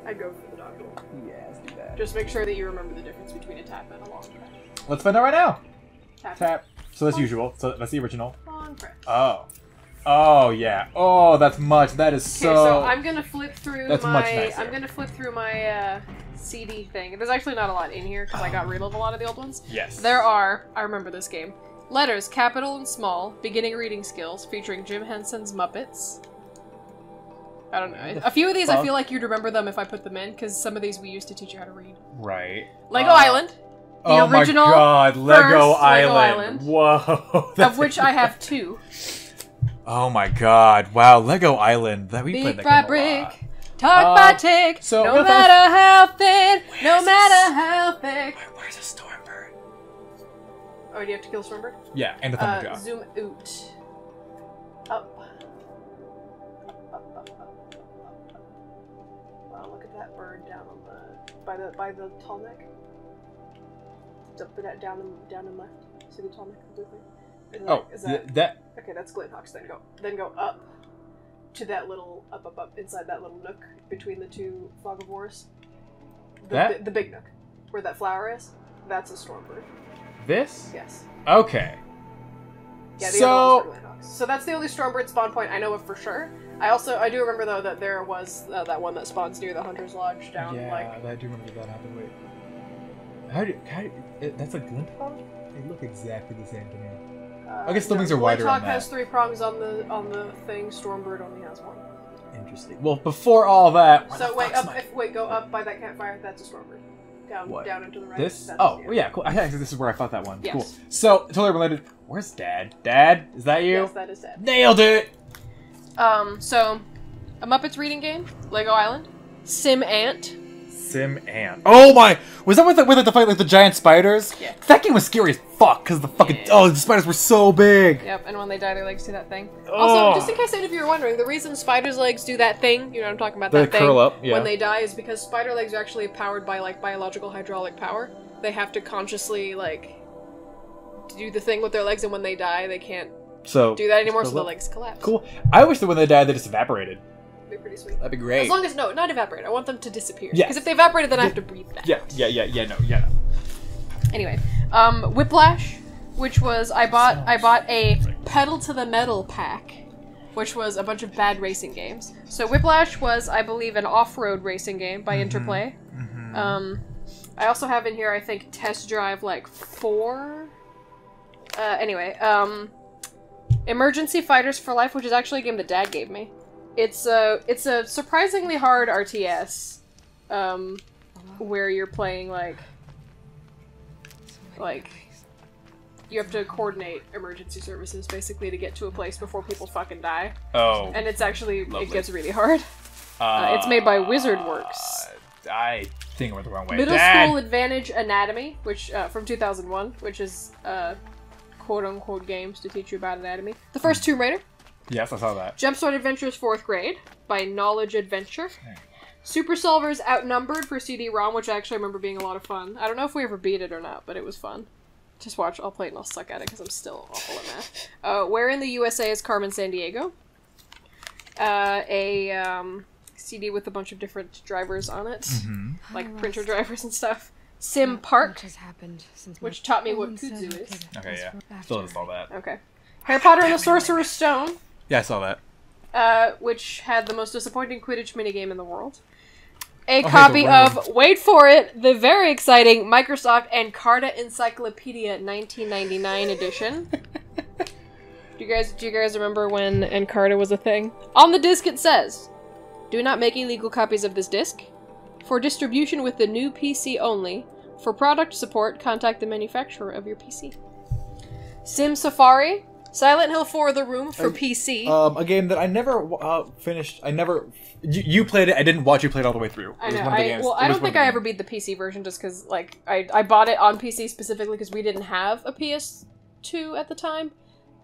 I'd go for the dog roll. Yeah, let's do that. Just make sure that you remember the difference between a tap and a long press. Let's find out right now. Tap. Tap. So that's usual. So that's the original. Long press. Oh. Oh yeah. Oh, that's much. That is so. Okay, so I'm gonna flip through That's my. much nicer. I'm gonna flip through my CD thing. There's actually not a lot in here because I got rid of a lot of the old ones. Yes. There are. I remember this game. Letters, capital and small, beginning reading skills, featuring Jim Henson's Muppets. I don't know. A few of these, I feel like you'd remember them if I put them in, because some of these we used to teach you how to read. Right. Lego Island. The original. Oh my god, Lego Island. Whoa. Of which I have 2. Oh my god. Wow, Lego Island. That we played that by game a brick, lot. talk by tick, so no matter how thin, no matter how thick. Where's a Stormbird? Oh, do you have to kill a Stormbird? Yeah, and the Thunderjaw. Zoom out. Up. Wow, look at that bird down on the by the tall neck. Down and left. See the tall neck of the blue thing? Is that okay? That's Glenhawks. Then go up to that little up inside that little nook between the 2 Fog of Wars. The big nook where that flower is. That's a Stormbird. This? Yes. Okay. Yeah, the other ones are Glenhawks. So that's the only Stormbird spawn point I know of for sure. I do remember though that there was that one that spawns near the Hunter's Lodge down I do remember that happened. Wait. That's a Glinthawk? They look exactly the same to me. I guess the wings are wider on Glinthawk that. has 3 prongs on the thing. Stormbird only has 1. Interesting. Well, before all that. So go up by that campfire. That's a Stormbird. Down into the right. This? Yeah, cool. I think this is where I fought that one. Yes. Cool. So, totally related. Where's Dad? Dad? Is that you? Yes, that is Dad. Nailed it! So, a Muppets reading game, Lego Island, Sim Ant. Sim Ant. Oh my! Was that with the fight like the giant spiders? Yeah. That game was scary as fuck because the fucking the spiders were so big. Yep, and when they die, their legs do that thing. Oh. Also, just in case any of you are wondering, the reason spiders' legs do that thing, you know what I'm talking about, They curl up, yeah. when they die, is because spider legs are actually powered by like biological hydraulic power. They have to consciously like do the thing with their legs, and when they die, they can't do that anymore, so the legs collapse. Cool. I wish that when they died, they just evaporated. That'd be pretty sweet. That'd be great. As long as not evaporate. I want them to disappear. Yes. Because if they evaporated, then I have to breathe back. Yeah. No. Anyway, Whiplash, which was I bought a pedal to the metal pack, which was a bunch of bad racing games. So Whiplash was, I believe, an off-road racing game by Interplay. I also have in here, I think, Test Drive like 4. Emergency Fighters for Life, which is actually a game that Dad gave me. It's a surprisingly hard RTS, where you're playing like you have to coordinate emergency services basically to get to a place before people fucking die. Oh. And it's actually it gets really hard. It's made by WizardWorks. I think I went the wrong way. Middle School Advantage Anatomy, which from 2001, which is quote-unquote games to teach you about anatomy. The first Tomb Raider. Yes, I saw that. Jumpstart Adventures 4th Grade by Knowledge Adventure. Super Solvers Outnumbered for CD-ROM, which I actually remember being a lot of fun. I don't know if we ever beat it or not, but it was fun. Just watch. I'll play it and I'll suck at it because I'm still awful at math. Where in the USA is Carmen Sandiego? A CD with a bunch of different drivers on it, like printer drivers and stuff. Sim Park, which taught me what kudzu is. Okay, yeah. Still doesn't all that. Okay. Harry Potter and the Sorcerer's Stone. Yeah, I saw that. Which had the most disappointing Quidditch minigame in the world. A copy of, wait for it, the very exciting Microsoft Encarta Encyclopedia 1999 edition. Do you guys remember when Encarta was a thing? On the disc it says, do not make illegal copies of this disc. For distribution with the new PC only. For product support, contact the manufacturer of your PC. Sim Safari. Silent Hill 4 The Room for PC. A game that I never finished. You played it. I didn't watch you play it all the way through. I know. I don't think I ever beat the PC version just because, like, I bought it on PC specifically because we didn't have a PS2 at the time.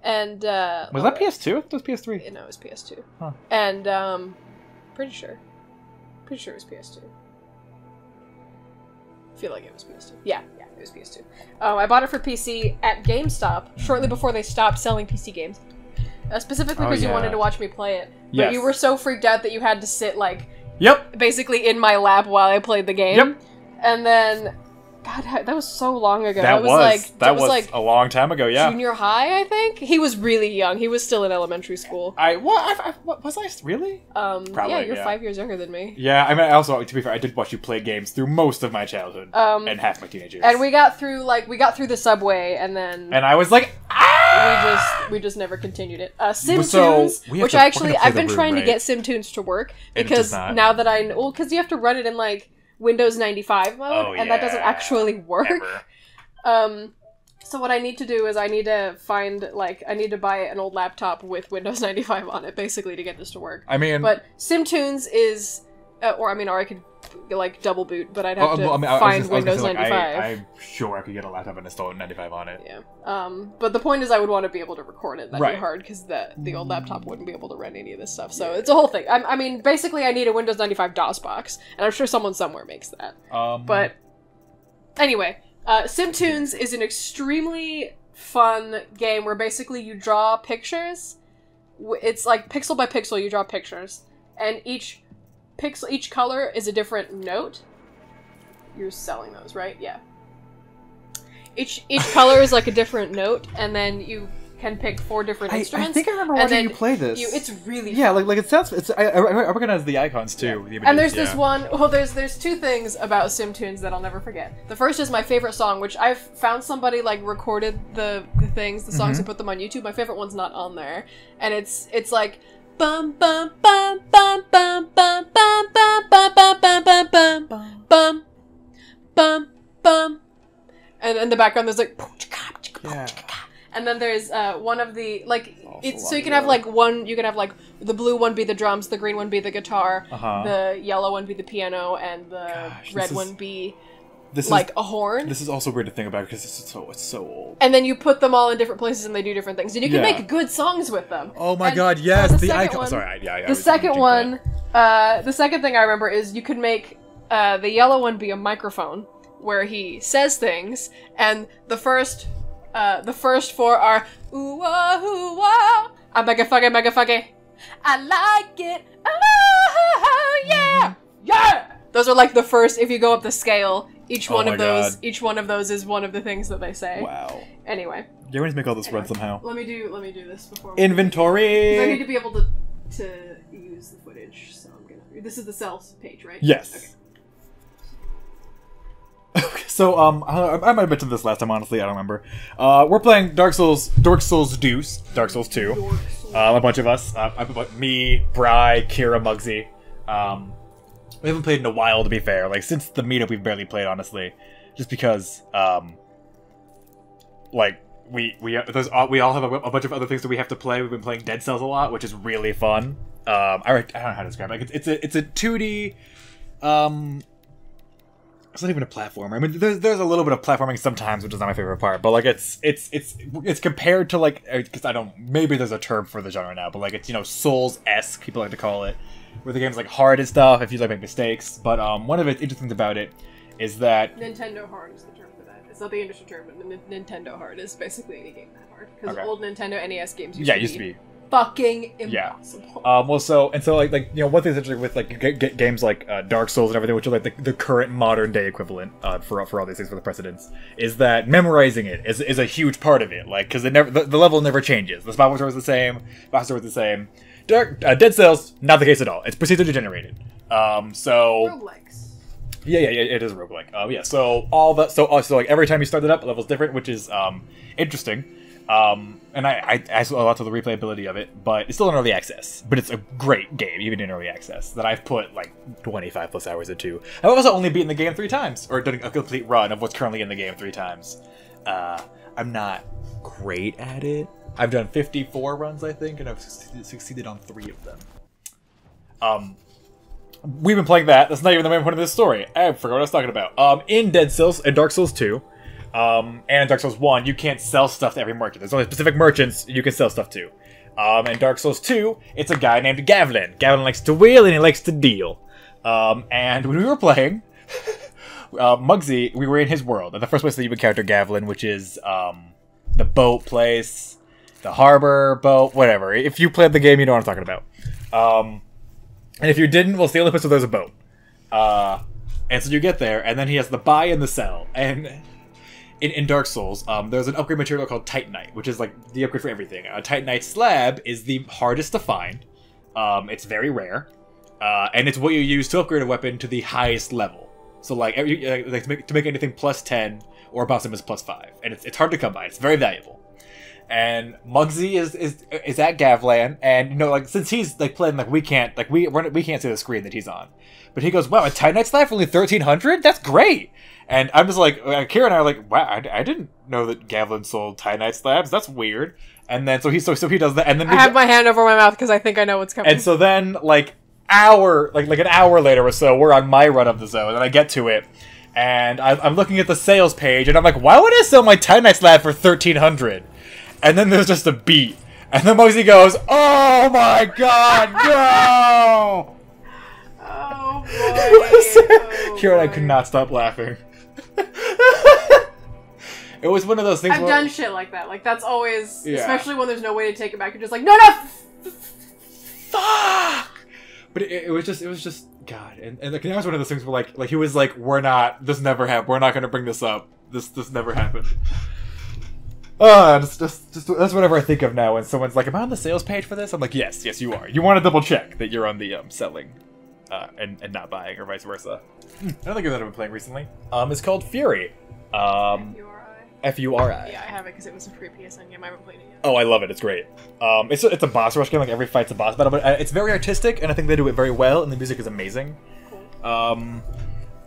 And, was that PS2? It was PS3. No, it was PS2. Huh. And, pretty sure it was PS2. I feel like it was PS2. Yeah, it was PS2. I bought it for PC at GameStop shortly before they stopped selling PC games. Specifically because you wanted to watch me play it. But you were so freaked out that you had to sit, like, Yep. Basically in my lap while I played the game. Yep. And then, God, that was so long ago. That was like a long time ago. Yeah. Junior high, I think. He was really young. He was still in elementary school. Was I really? Probably. Yeah, you're 5 years younger than me. Yeah, I mean, also to be fair, I did watch you play games through most of my childhood and half my teenage years. And we got through the subway, and then I was like, we just never continued it. SimTunes, which I've been trying to get SimTunes to work because now that because you have to run it in like Windows 95 mode, and that doesn't actually work. So what I need to do is I need to buy an old laptop with Windows 95 on it, basically, to get this to work. I mean, but SimTunes is, or I could like double boot, but I'd have to find Windows 95. I'm sure I could get a laptop and install 95 on it. Yeah. But the point is, I would want to be able to record it. That'd be hard because the old laptop wouldn't be able to run any of this stuff. So it's a whole thing. I mean, basically, I need a Windows 95 DOS box, and I'm sure someone somewhere makes that. But anyway, SimTunes is an extremely fun game where basically you draw pictures. It's like pixel by pixel, you draw pictures, and each color is a different note. You're selling those, right? Yeah. Each color is like a different note, and then you can pick 4 different instruments. I think I remember watching you play this. It's really fun. Like it sounds. I recognize the icons too. Yeah. And there's this one. Well, there's 2 things about SimTunes that I'll never forget. The first is my favorite song, which I've found somebody like recorded the songs and put them on YouTube. My favorite one's not on there, and it's like. Bum bum bum bum bum bum bum bum bum bum bum bum bum bum bum, and in the background there's like, and then there's one of the so you can have like the blue one be the drums, the green one be the guitar, the yellow one be the piano, and the red one be a horn. This is also weird to think about because it's so old. And then you put them all in different places and they do different things. And you can make good songs with them. Oh my god, yes! The icon. Sorry, the second one, the second thing I remember is you could make the yellow one be a microphone where he says things, and the first 4 are ooh ah ooh ah, I'm mega fucking, I like it, oh yeah, yeah. Those are like the first. If you go up the scale, each one of those is one of the things that they say. Wow. Anyway. You want to make all this run somehow. Let me do this before. Inventory. I need to be able to use the footage, so I'm gonna. This is the cells page, right? Yes. Okay. So I might have mentioned this last time. Honestly, I don't remember. We're playing Dark Souls Deuce, Dark Souls 2. A bunch of us. Me, Bri, Kira, Muggsy. We haven't played in a while, to be fair. Like, since the meetup, we've barely played, honestly. Just because, we all have a bunch of other things that we have to play. We've been playing Dead Cells a lot, which is really fun. I don't know how to describe it. It's a 2D, it's not even a platformer. I mean, there's a little bit of platforming sometimes, which is not my favorite part. But like, it's compared to like, because maybe there's a term for the genre now, but like it's Souls-esque, people like to call it. Where the game's like hard and stuff if you make mistakes, but one of the interesting things about it is that Nintendo hard is the term for that. It's not the industry term, but Nintendo hard is basically any game that hard. Because old Nintendo NES games used to be fucking impossible. Yeah. One thing that's interesting with games like Dark Souls and everything, which are like the current modern day equivalent for all these things for the precedents, is that memorizing it is a huge part of it. Like, because the level never changes. The spot was always the same. Boss was the same. Dead Cells, not the case at all. It's procedurally generated. Roguelikes. Yeah, it is a roguelike. So like every time you start it up, the level's different, which is interesting. And I add a lot to the replayability of it, but it's still in early access. But it's a great game, even in early access, that I've put like 25 plus hours into. I've also only beaten the game 3 times, or done a complete run of what's currently in the game 3 times. I'm not great at it. I've done 54 runs, I think, and I've succeeded on 3 of them. We've been playing that. That's not even the main point of this story. I forgot what I was talking about. In Dead Cells and Dark Souls 2, and Dark Souls 1, you can't sell stuff to every merchant. There's only specific merchants you can sell stuff to. In Dark Souls 2, it's a guy named Gavlin. Gavlin likes to wheel and he likes to deal. And when we were playing, Muggsy, we were in his world. And the first place that you encounter Gavlin, which is the boat place, the harbor boat, whatever. If you played the game, you know what I'm talking about. And if you didn't, well, it's the only place where there's a boat. And so you get there, and then he has the buy and the sell. And in Dark Souls, there's an upgrade material called Titanite, which is like the upgrade for everything. A Titanite slab is the hardest to find. It's very rare. And it's what you use to upgrade a weapon to the highest level. So like, to make anything plus 10 or above them is plus 5. And it's hard to come by. It's very valuable. And Muggsy is at Gavlan, and you know, like, since he's like playing, like, we can't see the screen that he's on, but he goes, "Wow, a Titanite slab for only 1,300? That's great!" And I'm just like, Kira and I are like, "Wow, I didn't know that Gavlan sold Titanite slabs. That's weird." And then so he does that, and then I have my hand over my mouth because I think I know what's coming. And so then like an hour later or so, we're on my run of the zone, and I get to it, and I'm looking at the sales page, and I'm like, "Why would I sell my Titanite slab for 1,300?" And then there's just a beat. And then Muggsy goes, "Oh my god, no!" Oh boy. Kira and I could not stop laughing. It was one of those things I've done shit like that. Like, that's always, especially when there's no way to take it back. You're just like, no! Fuck! But it was just, God. And like, that was one of those things where like he was like, we're not gonna bring this up. This never happened. Just that's whatever I think of now when someone's like, "Am I on the sales page for this?" I'm like, yes, you are. You want to double check that you're on the selling, and not buying, or vice versa. Another game that I've been playing recently, is called Fury. F-U-R-I. Yeah, I have it because it was a free PSN game. I haven't played it yet. Oh, I love it. It's great. It's a boss rush game. Like, every fight's a boss battle, but it's very artistic, and I think they do it very well, and the music is amazing. Cool.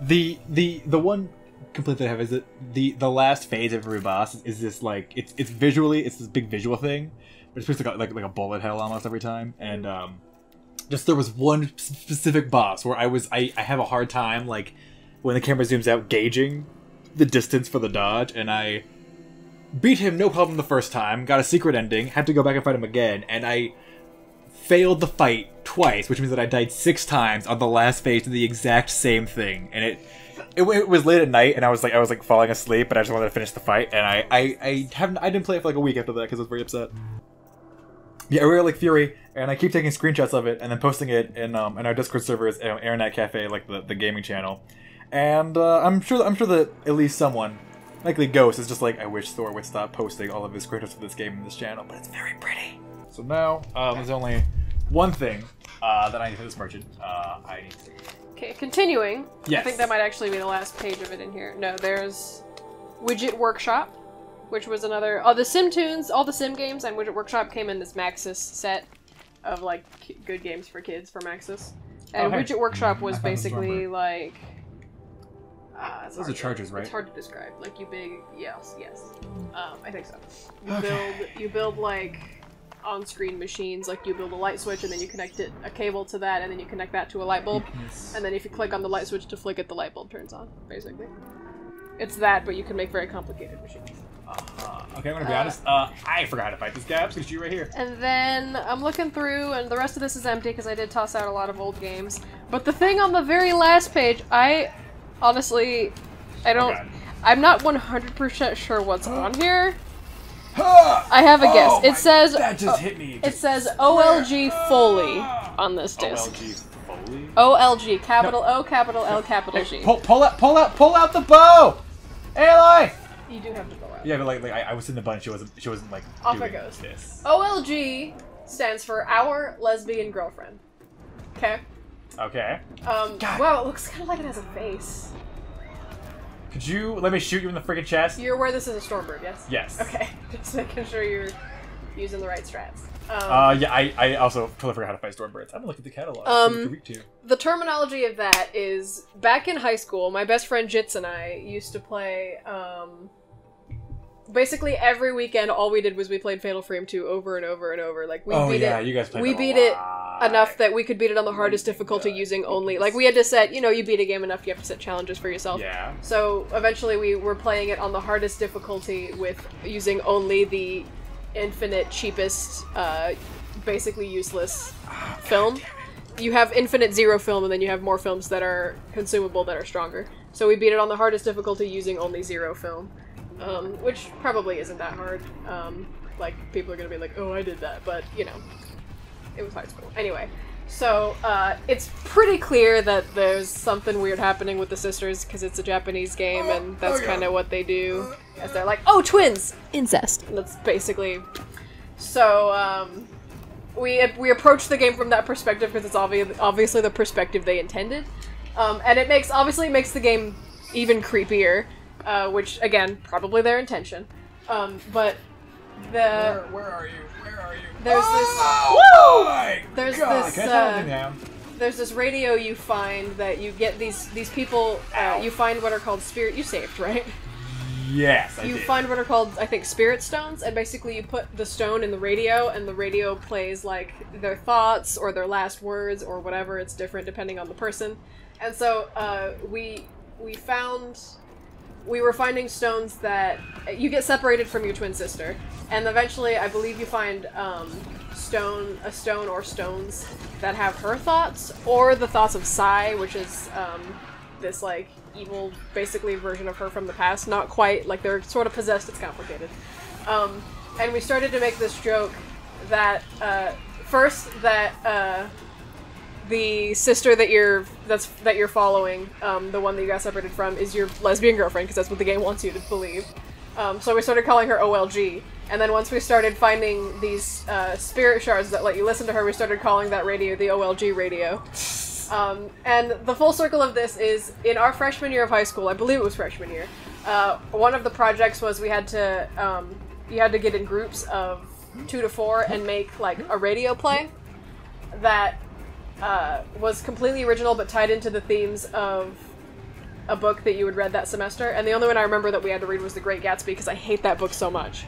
The one complaint that I have is that the last phase of every boss is this, like, it's visually, it's this big visual thing, but it's basically like a bullet hell almost every time. And just there was one specific boss where I have a hard time, like, when the camera zooms out, gauging the distance for the dodge, and I beat him no problem the first time, got a secret ending, had to go back and fight him again, and I failed the fight twice, which means that I died 6 times on the last phase to the exact same thing. And it was late at night, and I was like falling asleep, but I just wanted to finish the fight, and I didn't play it for like a week after that because I was very upset. Yeah, I really like Fury, and I keep taking screenshots of it and then posting it in our Discord servers, Aeronet Cafe, like the gaming channel. And I'm sure that at least someone, likely Ghost, is just like, I wish Thor would stop posting all of his screenshots of this game in this channel, but it's very pretty. So now there's only one thing that I need for this merchant. I need to. Okay, continuing. Yes. I think that might actually be the last page of it in here. No, there's Widget Workshop, which was another. All the Sim Tunes, all the Sim games, and Widget Workshop came in this Maxis set of like good games for kids for Maxis. And Widget Workshop was basically like. Those are chargers, right? It's hard to describe. Like yes. I think so. You build like on-screen machines. Like you build a light switch and then you connect a cable to that, and then you connect that to a light bulb. And then if you click on the light switch to flick it, the light bulb turns on. Basically, it's that, but you can make very complicated machines. Okay, I'm gonna be honest. I forgot how to fight this guy. It's you right here. And then I'm looking through, and the rest of this is empty because I did toss out a lot of old games. But the thing on the very last page, honestly, I'm not 100% sure what's on here. I have a guess. It says that just hit me. It says OLG Foley on this disc. OLG Foley. OLG, capital O, capital L, capital G. Pull out the bow. Aloy. You do have to go out. Yeah, but like I was in the bunch. She wasn't like off doing it goes. This. OLG stands for Our Lesbian Girlfriend. Okay. Okay. Wow, it looks kind of like it has a face. Could you let me shoot you in the freaking chest? You're aware this is a Stormbird, yes? Yes. Okay, just making sure you're using the right strats. Yeah, I also totally forgot how to fight Stormbirds. I'm gonna look at the catalog. The terminology of that is, back in high school, my best friend Jits and I used to play, basically every weekend all we did was we played Fatal Frame 2 over and over and over. Like, we beat it. You guys played we beat it enough that we could beat it on the hardest difficulty using only, like, we had to set, you beat a game enough, you have to set challenges for yourself. Yeah. So eventually we were playing it on the hardest difficulty with using only the infinite cheapest, basically useless film. You have infinite zero film, and then you have more films that are consumable that are stronger. So we beat it on the hardest difficulty using only zero film. Which probably isn't that hard. Like, people are gonna be like, oh, I did that, but, it was high school. Anyway, So, it's pretty clear that there's something weird happening with the sisters, because it's a Japanese game, and that's kind of what they do. As they're like, oh, twins! Incest. And that's basically... So, we approach the game from that perspective, because it's obviously the perspective they intended. And it makes the game even creepier, which, again, probably their intention. But the... Where are you? There's there's this radio you find that you get these people, you find what are called spirit... You saved, right? Yes, I You did. find what are called, I think, spirit stones, and basically you put the stone in the radio, and the radio plays, like, their thoughts, or their last words, or whatever. It's different depending on the person. And so, we were finding stones that... You get separated from your twin sister, and eventually, I believe you find, a stone or stones that have her thoughts, or the thoughts of Sai, which is, this, like, evil, basically, version of her from the past. Not quite, like, they're sort of possessed, it's complicated. And we started to make this joke that, the sister that you're following, the one that you got separated from, is your lesbian girlfriend, because that's what the game wants you to believe. So we started calling her OLG, and then once we started finding these spirit shards that let you listen to her, we started calling that radio the OLG radio. And the full circle of this is, in our freshman year of high school, I believe it was freshman year, one of the projects was you had to get in groups of 2 to 4 and make, like, a radio play that was completely original but tied into the themes of a book that you had read that semester, and the only one I remember that we had to read was The Great Gatsby, because I hate that book so much.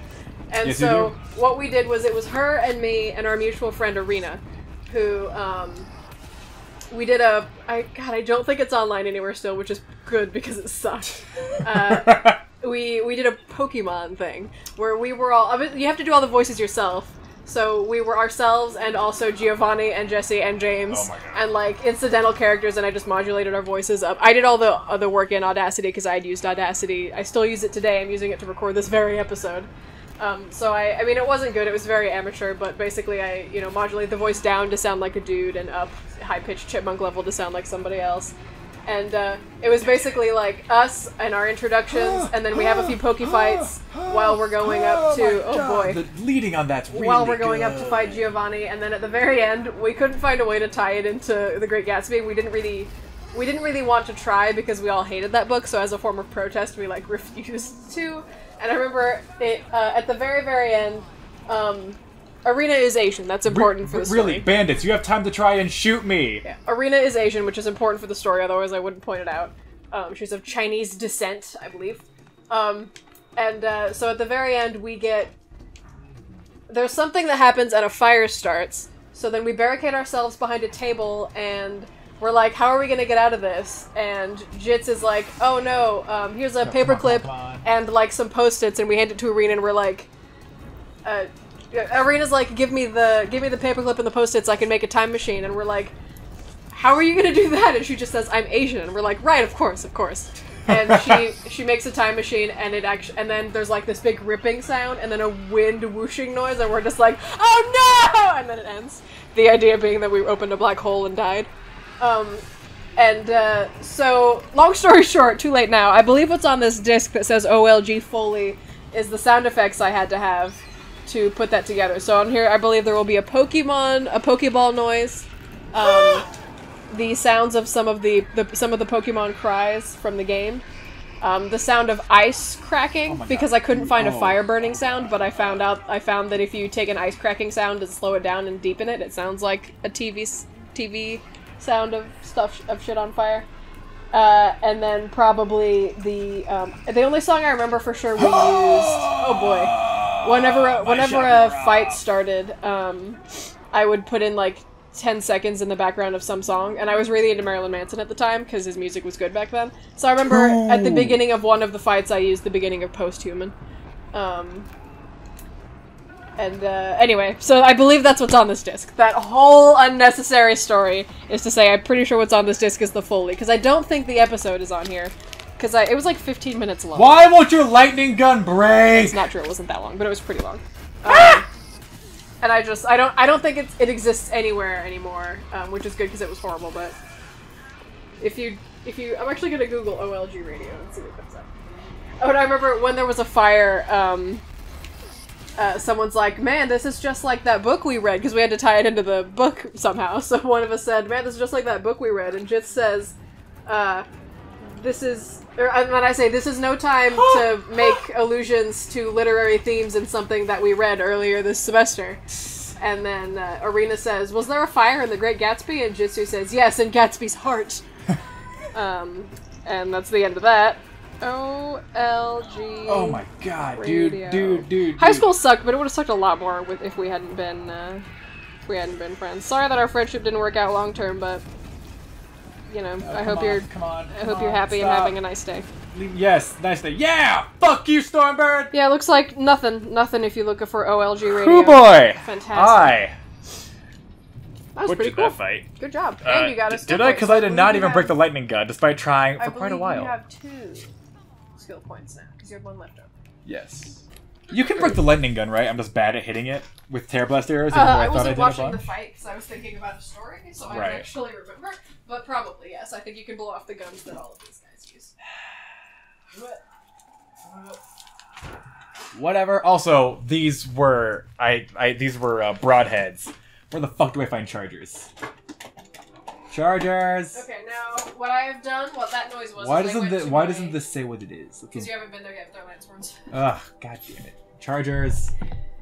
And yes, so what we did was, it was her and me and our mutual friend Arena, who we did I don't think it's online anywhere still, which is good because it sucked. We did a Pokemon thing where we were all... You have to do all the voices yourself. So we were ourselves and also Giovanni and Jesse and James and, like, incidental characters, and I just modulated our voices up. I did all the other work in Audacity because I had used Audacity. I still use it today. I'm using it to record this very episode. So I mean, it wasn't good. It was very amateur, but basically I, modulate the voice down to sound like a dude and up high-pitched chipmunk level to sound like somebody else. And it was basically like us and our introductions, and then we have a few Poke fights while we're going up to... Oh boy. The leading on that's really While we're going up to fight Giovanni, and then at the very end, we couldn't find a way to tie it into The Great Gatsby. We didn't really want to try because we all hated that book, so as a form of protest, we, like, refused to. And I remember it, at the very, very end, Arena is Asian. That's important for the story. Really, bandits, you have time to try and shoot me! Yeah. Arena is Asian, which is important for the story, otherwise I wouldn't point it out. She's of Chinese descent, I believe. So at the very end, we get... There's something that happens and a fire starts, so then we barricade ourselves behind a table, and we're like, how are we gonna get out of this? And Jits is like, oh no, here's a paperclip and, like, some post-its, and we hand it to Arena, and we're like... Arena's like, give me the paperclip and the post-its, I can make a time machine, and we're like, how are you gonna do that? And she just says, I'm Asian, and we're like, right, of course. And she makes a time machine, and and then there's, like, this big ripping sound, and then a wind whooshing noise, and we're just like, oh no! And then it ends. The idea being that we opened a black hole and died. So, long story short, too late now, I believe what's on this disc that says OLG Foley is the sound effects I had to have to put that together. So on here, I believe there will be a Pokeball noise, the sounds of some of the Pokemon cries from the game, the sound of ice cracking, because I couldn't find a fire burning sound, but I found that if you take an ice cracking sound and slow it down and deepen it, it sounds like a TV sound of shit on fire. And then probably the only song I remember for sure we used, oh boy, whenever a fight started, I would put in, like, 10 seconds in the background of some song, and I was really into Marilyn Manson at the time, because his music was good back then. So I remember at the beginning of one of the fights I used the beginning of Posthuman. Anyway, so I believe that's what's on this disc. That whole unnecessary story is to say I'm pretty sure what's on this disc is the Foley, because I don't think the episode is on here. Because it was like 15 minutes long. Why won't your lightning gun break? It's not true, it wasn't that long, but it was pretty long. And I don't think it exists anywhere anymore, which is good because it was horrible. But if you, I'm actually gonna Google OLG radio and see what comes up. Oh, and I remember when there was a fire. Someone's like, "Man, this is just like that book we read," because we had to tie it into the book somehow. So one of us said, "Man, this is just like that book we read," and Jits says, "This is," and then I say, "This is no time to make allusions to literary themes in something that we read earlier this semester." And then Arena says, "Was there a fire in The Great Gatsby?" And Jitsu says, "Yes, in Gatsby's heart." And that's the end of that. OLG. Oh my god, radio. dude. High school sucked, but it would have sucked a lot more if we hadn't been friends. Sorry that our friendship didn't work out long term, but you know, I hope you're happy and having a nice day. Yes, nice day. Yeah! Fuck you, Stormbird! Yeah, it looks like nothing if you're looking for OLG radio. Oh boy! Fantastic. Hi! That was What pretty did cool. that fight? Good job. And you got a skill Did I? point. Because I did not even break the lightning gun, despite trying for quite a while. You have 2 skill points now, because you had 1 left over. Yes. You can break the lightning gun, right? I'm just bad at hitting it with Tear Blast arrows. I wasn't watching the fight, because I was thinking about the story, so I don't actually remember. But probably, yes. I think you can blow off the guns that all of these guys use. Whatever. Also, these were broadheads. Where the fuck do I find chargers? Chargers. Okay, now what I have done, what that noise was. Why doesn't this say what it is? Because you haven't been there yet. Don't answer words. Ugh, god damn it. Chargers.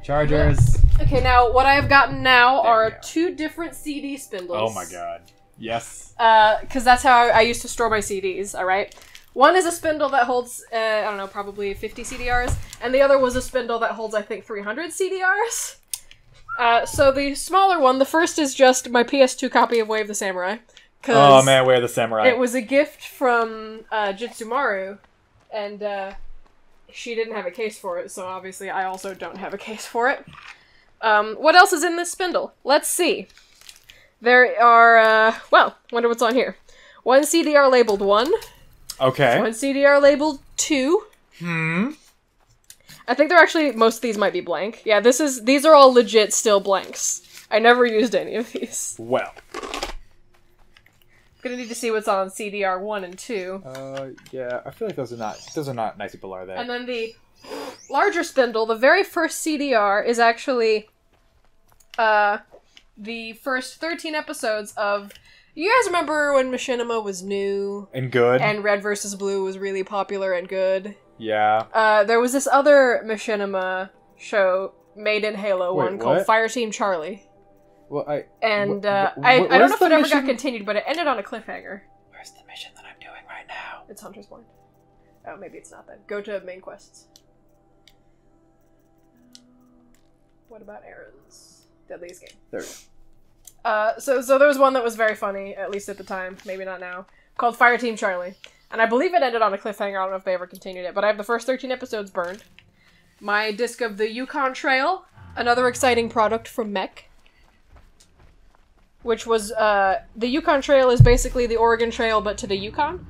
Chargers. Okay, now what I have gotten now are 2 different CD spindles. Oh my god. Yes. Because that's how I used to store my CDs. All right. One is a spindle that holds, I don't know, probably 50 CDRs, and the other was a spindle that holds, I think, 300 CDRs. So the smaller one, the first is just my PS2 copy of Way of the Samurai. Oh man, Way of the Samurai. It was a gift from Jitsumaru, and she didn't have a case for it, so obviously I also don't have a case for it. What else is in this spindle? Let's see. There are, well, wonder what's on here. 1 CDR labeled 1. Okay. 1 CDR labeled 2. I think they're actually, most of these might be blank. Yeah, these are all legit still blanks. I never used any of these. Well. Gonna need to see what's on CDR 1 and 2. Yeah, I feel like those are not nice people, are they? And then the larger spindle, the very first CDR is actually, the first 13 episodes of... You guys remember when Machinima was new? And good? And Red vs. Blue was really popular and good? Yeah. There was this other Machinima show made in Halo 1 called Fireteam Charlie. Well, I don't know if it ever got continued, but it ended on a cliffhanger. Where's the mission that I'm doing right now? It's Hunter's Point. Oh, maybe it's not then. Go to main quests. What about errands? Deadliest game. There we go. So there was one that was very funny, at least at the time, maybe not now, called Fireteam Charlie. And I believe it ended on a cliffhanger. I don't know if they ever continued it, but I have the first 13 episodes burned. My disc of the Yukon Trail, another exciting product from Mech, which was, the Yukon Trail is basically the Oregon Trail, but to the Yukon.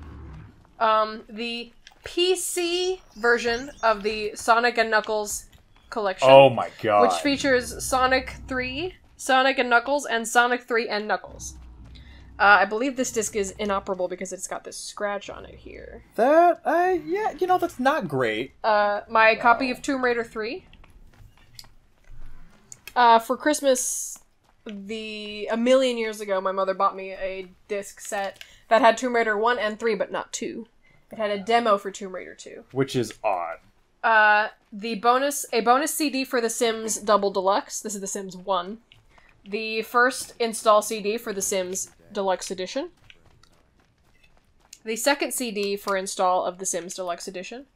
The PC version of the Sonic and Knuckles collection. Oh my god. Which features Sonic 3, Sonic and Knuckles, and Sonic 3 and Knuckles. I believe this disc is inoperable because it's got this scratch on it here. Yeah, that's not great. My copy of Tomb Raider 3. For Christmas, a million years ago, my mother bought me a disc set that had Tomb Raider 1 and 3, but not 2. It had a demo for Tomb Raider 2. Which is odd. A bonus CD for The Sims Double Deluxe. This is The Sims 1. The first install CD for The Sims Deluxe Edition. The second CD for install of The Sims Deluxe Edition.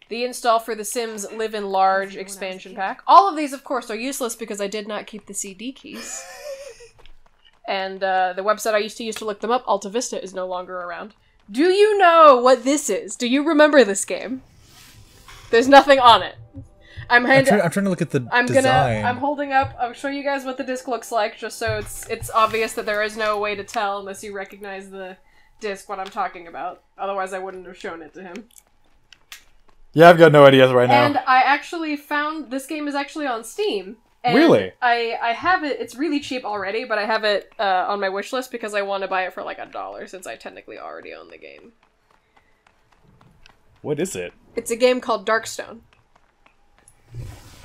The install for The Sims Live in Large expansion pack. All of these, of course, are useless because I did not keep the CD keys. And the website I used to use to look them up, Alta Vista, is no longer around. Do you know what this is? Do you remember this game? There's nothing on it. I'm trying to look at the design. I'm holding up. I'll show you guys what the disc looks like, just so it's obvious that there is no way to tell unless you recognize the disc what I'm talking about. Otherwise, I wouldn't have shown it to him. Yeah, I've got no ideas right now. And I actually found this game is actually on Steam. And really? I have it. It's really cheap already, but I have it on my wish list because I want to buy it for like $1 since I technically already own the game. What is it? It's a game called Darkstone.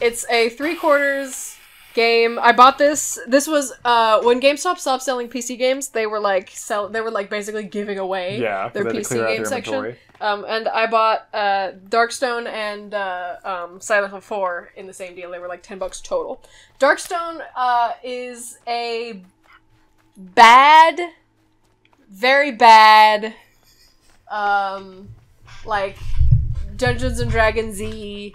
It's a 3/4 game. I bought this. This was when GameStop stopped selling PC games. They were like basically giving away their PC game section. And I bought Darkstone and Silent Hill 4 in the same deal. They were like $10 total. Darkstone is a bad, very bad, like Dungeons and Dragons-y.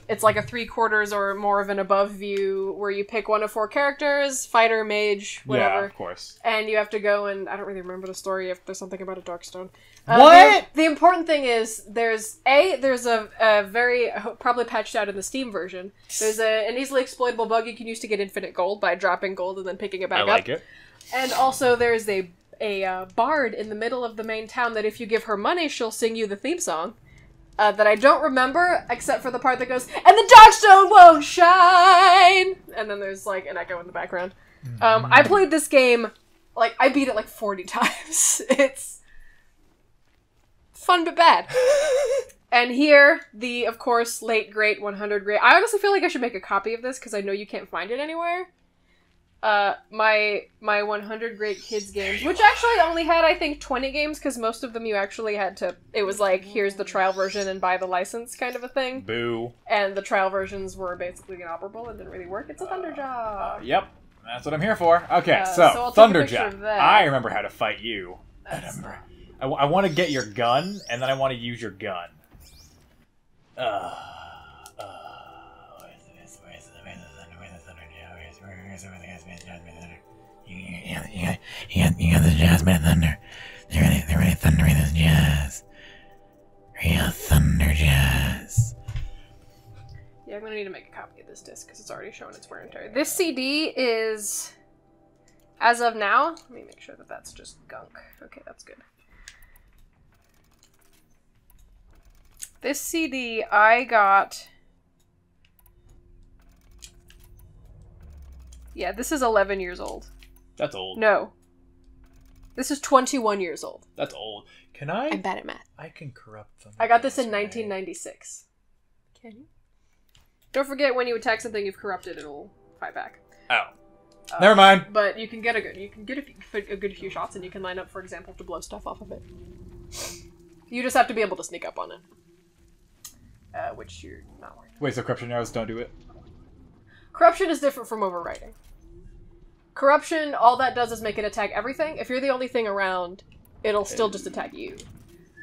It's like a 3/4 or more of an above view where you pick one of 4 characters, fighter, mage, whatever. Yeah, of course. And you have to go and I don't really remember the story if there's something about a Darkstone. What? The important thing is there's a very probably patched out in the Steam version. There's an easily exploitable bug you can use to get infinite gold by dropping gold and then picking it back up. I like it. And also there's a bard in the middle of the main town that if you give her money, she'll sing you the theme song. That I don't remember, except for the part that goes, "And the Darkstone won't shine!" And then there's, like, an echo in the background. I played this game, like, I beat it, like, 40 times. It's fun but bad. And here, the, of course, late, great, 100 great... I honestly feel like I should make a copy of this, because I know you can't find it anywhere. My 100 Great Kids games, which actually only had, I think, 20 games, because most of them you actually had to, it was like, here's the trial version and buy the license kind of a thing. Boo. And the trial versions were basically inoperable and didn't really work. It's a Thunderjaw. Yep, that's what I'm here for. Okay, so I'll take a picture Thunderjaw. of that. I remember how to fight you. I want to get your gun, and then I want to use your gun. You got the jazz bit of thunder. They're really thundering this jazz. Real thunder jazz. Yeah, I'm gonna need to make a copy of this disc because it's already showing its wear and tear. This CD is, as of now, let me make sure that that's just gunk. Okay, that's good. This CD I got... Yeah, this is 11 years old. That's old. No. This is 21 years old. That's old. Can I? I'm bad at math. I can corrupt them. I got this in 1996. Can you? Don't forget when you attack something you've corrupted, it'll fight back. Oh. Never mind. But you can get a good few shots, and you can line up, for example, to blow stuff off of it. You just have to be able to sneak up on it. Which you're not worried. Wait, so corruption arrows don't do it? Corruption is different from overriding. Corruption, all that does is make it attack everything. If you're the only thing around, it'll still just attack you.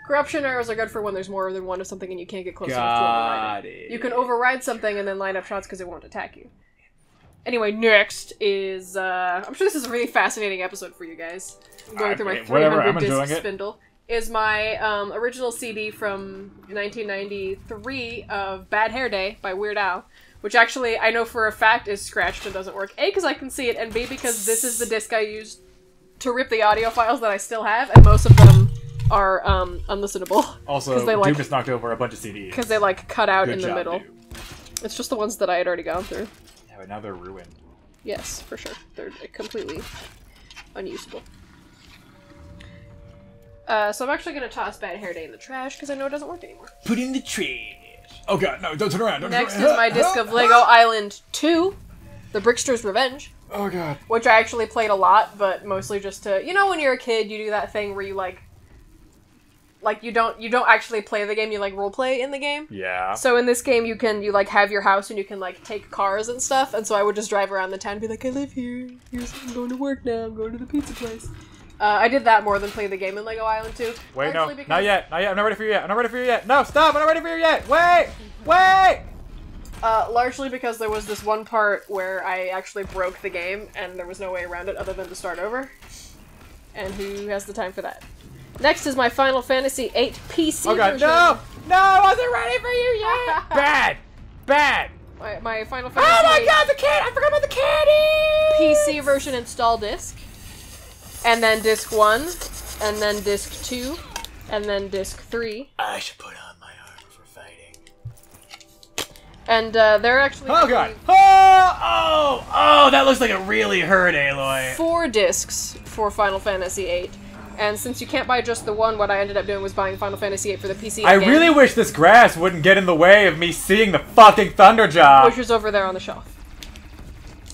Corruption arrows are good for when there's more than one of something and you can't get close enough to override it. You can override something and then line up shots because it won't attack you. Anyway, next is, I'm sure this is a really fascinating episode for you guys. I'm going through my 300 disc spindle. Is my original CD from 1993 of Bad Hair Day by Weird Al, which actually I know for a fact is scratched and doesn't work. A, because I can see it, and B, because this is the disc I used to rip the audio files that I still have, and most of them are unlistenable. Also, they, like, Duke just knocked over a bunch of CDs. Because they, like, cut out in the middle. Duke. It's just the ones that I had already gone through. Yeah, but now they're ruined. Yes, for sure. They're completely unusable. So I'm actually going to toss Bad Hair Day in the trash, because I know it doesn't work anymore. Put in the trash. Oh god, no, don't turn around, don't Next turn around. is my disc of Lego Island 2, The Brickster's Revenge. Oh god. Which I actually played a lot, but mostly just to... You know when you're a kid, you do that thing where you, like you don't actually play the game, you, like, roleplay in the game? Yeah. So in this game, you like, have your house and you can, like, take cars and stuff, and so I would just drive around the town and be like, I live here, I'm going to work now, I'm going to the pizza place. I did that more than play the game in Lego Island 2. Wait, no, not yet, I'm not ready for you yet, no, stop, I'm not ready for you yet, wait! Largely because there was this one part where I actually broke the game, and there was no way around it other than to start over. And who has the time for that? Next is my Final Fantasy VIII PC version. No, I wasn't ready for you yet! Bad! My Final Fantasy Oh my god, the kid! I forgot about the candy! PC version install disc. And then disc 1, and then disc 2, and then disc 3. I should put on my armor for fighting. And they're actually... Oh god! Oh, that looks like it really hurt, Aloy. 4 discs for Final Fantasy VIII. And since you can't buy just the one, what I ended up doing was buying Final Fantasy VIII for the PC I again, really wish this grass wouldn't get in the way of me seeing the fucking Thunderjaw. which is over there on the shelf.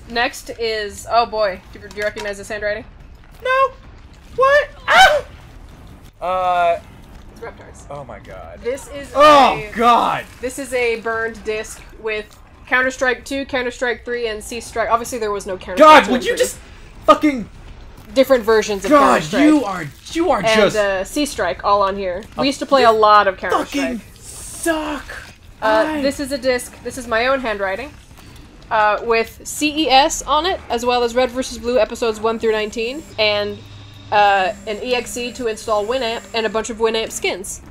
Next is... Oh boy, do you recognize this handwriting? No. What? Ah! It's Reptar's. Oh my god. This is God! This is a burned disc with Counter-Strike 2, Counter-Strike 3, and Sea-Strike. Obviously there was no Counter-Strike 2 God, would and you 3. just fucking... Different versions of God, Counter-Strike. you are and, just... Sea-Strike all on here. We used to play a lot of Counter-Strike. fucking suck! This is a disc. This is my own handwriting. With CES on it, as well as Red vs. Blue episodes 1 through 19, and an EXE to install Winamp, and a bunch of Winamp skins.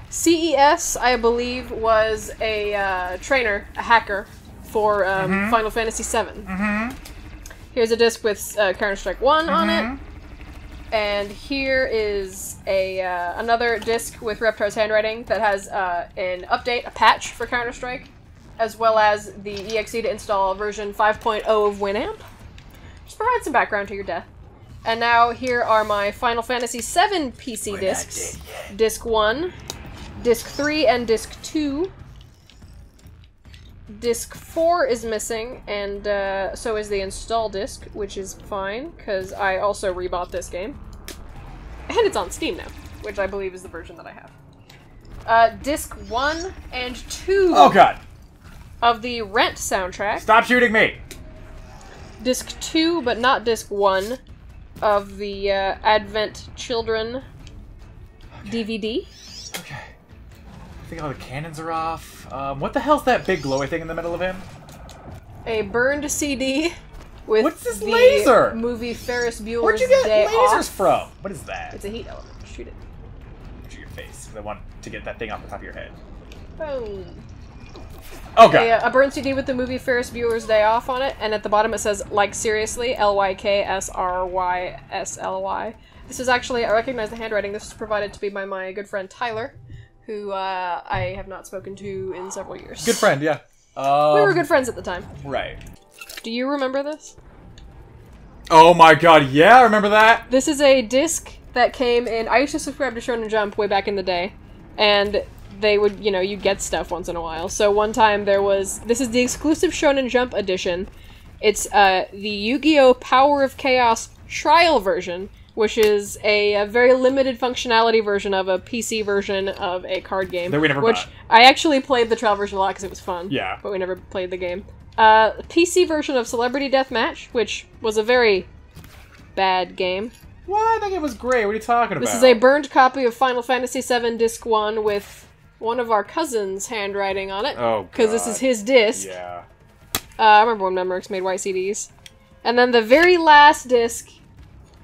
CES, I believe, was a trainer, a hacker, for Final Fantasy VII. Here's a disc with Counter-Strike 1 on it. And here is another disc with Reptar's handwriting that has an update, a patch for Counter-Strike, as well as the EXE to install version 5.0 of Winamp. Just provide some background to your death. And now here are my Final Fantasy VII PC discs. Disc 1, Disc 3, and Disc 2. Disc 4 is missing, and so is the install disc, which is fine, because I also rebought this game. And it's on Steam now, which I believe is the version that I have. Disc 1 and 2 Oh god! of the Rent soundtrack. Stop shooting me! Disc 2, but not Disc 1, of the Advent Children DVD. Okay. I think all the cannons are off. What the hell's that big glowy thing in the middle of him? A burned CD with What's this the laser? movie Ferris Bueller's Where'd you get Day lasers Off. from? What is that? It's a heat element. Shoot it. Shoot your face. I want to get that thing off the top of your head. Boom. Oh god. A burned CD with the movie Ferris Bueller's Day Off on it, and at the bottom it says, like seriously, LYKSRYSLY. This is actually, I recognize the handwriting, this was provided to me by my good friend Tyler, who I have not spoken to in several years. Good friend, yeah. We were good friends at the time. Right. Do you remember this? Oh my god, yeah, I remember that! This is a disc that came in, I used to subscribe to Shonen Jump way back in the day, and they would, you know, you'd get stuff once in a while. So one time there was, this is the exclusive Shonen Jump edition. It's the Yu-Gi-Oh! Power of Chaos trial version, which is a very limited functionality version of a PC version of a card game. That we never which bought. I actually played the trial version a lot because it was fun. Yeah. But we never played the game. PC version of Celebrity Deathmatch, which was a very bad game. What? That game was great. What are you talking about? This is a burned copy of Final Fantasy VII Disc 1 with one of our cousins' handwriting on it. Oh, because this is his disc. Yeah. I remember when Memorex made white CDs. And then the very last disc,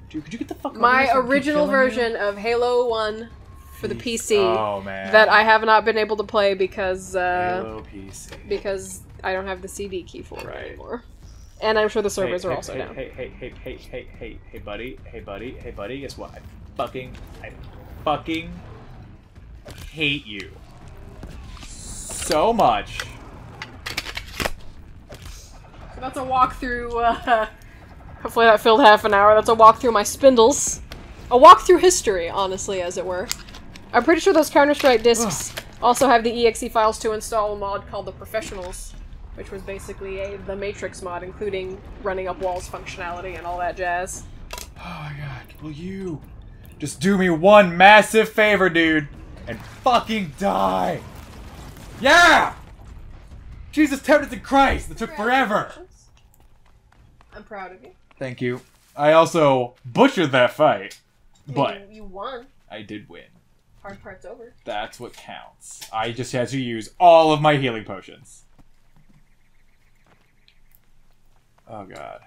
Dude, could you get the fuck my over here so I can original kill you? version of Halo 1 for the PC Oh, man. that I have not been able to play because Halo PC. because I don't have the CD key for it Right. anymore. And I'm sure the servers are also down. Hey, buddy. Guess what? I fucking hate you so much. So that's a walk through, hopefully that filled half an hour. That's a walk through my spindles. A walk through history, honestly, as it were. I'm pretty sure those Counter-Strike discs also have the EXE files to install a mod called the Professionals, which was basically the Matrix mod, including running up walls functionality and all that jazz. Oh my god, will you just do me one massive favor, dude, and fucking die? Yeah! Jesus tempted to Christ, that took forever! I'm proud of you. Thank you. I also butchered that fight, but You won. I did win. Hard part's over. That's what counts. I just had to use all of my healing potions. Oh god.